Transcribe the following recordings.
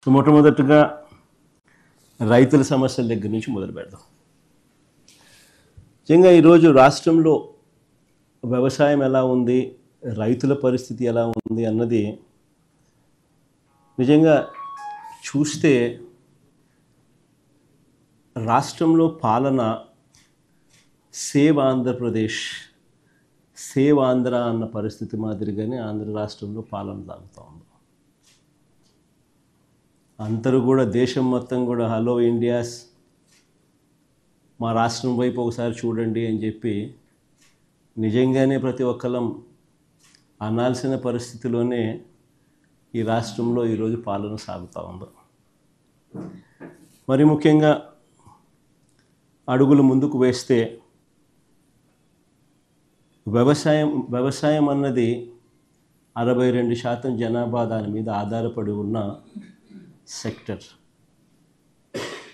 మొట్టమొదటిగా రైతుల సమస్యల దగ్గర నుంచి మొదలు పెడదాం. నిజంగా ఈరోజు రాష్ట్రంలో వ్యవసాయం ఎలా ఉంది, రైతుల పరిస్థితి ఎలా ఉంది అన్నది నిజంగా చూస్తే రాష్ట్రంలో పాలన సేవ్ ఆంధ్రప్రదేశ్, సేవ్ ఆంధ్ర అన్న పరిస్థితి మాదిరిగానే ఆంధ్ర రాష్ట్రంలో పాలన సాగుతూ ఉంది. అందరూ కూడా దేశం మొత్తం కూడా హలో ఇండియాస్, మా రాష్ట్రం వైపు ఒకసారి చూడండి అని చెప్పి నిజంగానే ప్రతి ఒక్కరం అనాల్సిన పరిస్థితిలోనే ఈ రాష్ట్రంలో ఈరోజు పాలన సాగుతూ ఉంది. మరి ముఖ్యంగా అడుగులు ముందుకు వేస్తే వ్యవసాయం అన్నది 62% జనాభా దాని మీద ఆధారపడి ఉన్న సెక్టర్.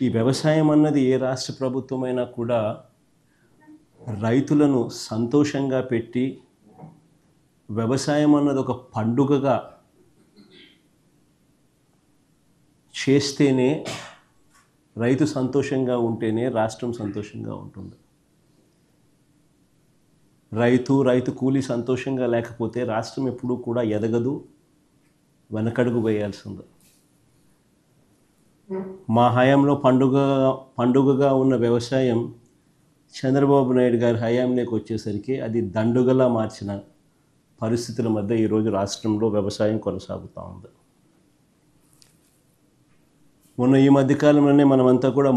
ఈ వ్యవసాయం అన్నది ఏ రాష్ట్ర ప్రభుత్వమైనా కూడా రైతులను సంతోషంగా పెట్టి వ్యవసాయం అన్నది ఒక పండుగగా చేస్తేనే, రైతు సంతోషంగా ఉంటేనే రాష్ట్రం సంతోషంగా ఉంటుంది. రైతు కూలీ సంతోషంగా లేకపోతే రాష్ట్రం ఎప్పుడూ కూడా ఎదగదు, వెనకడుగు వేయాల్సింది. మా హయాంలో పండుగగా ఉన్న వ్యవసాయం చంద్రబాబు నాయుడు గారి హయాంలోకి వచ్చేసరికి అది దండుగలా మార్చిన పరిస్థితుల మధ్య ఈరోజు రాష్ట్రంలో వ్యవసాయం కొనసాగుతూ ఉంది. మొన్న ఈ మధ్యకాలంలోనే మనమంతా కూడా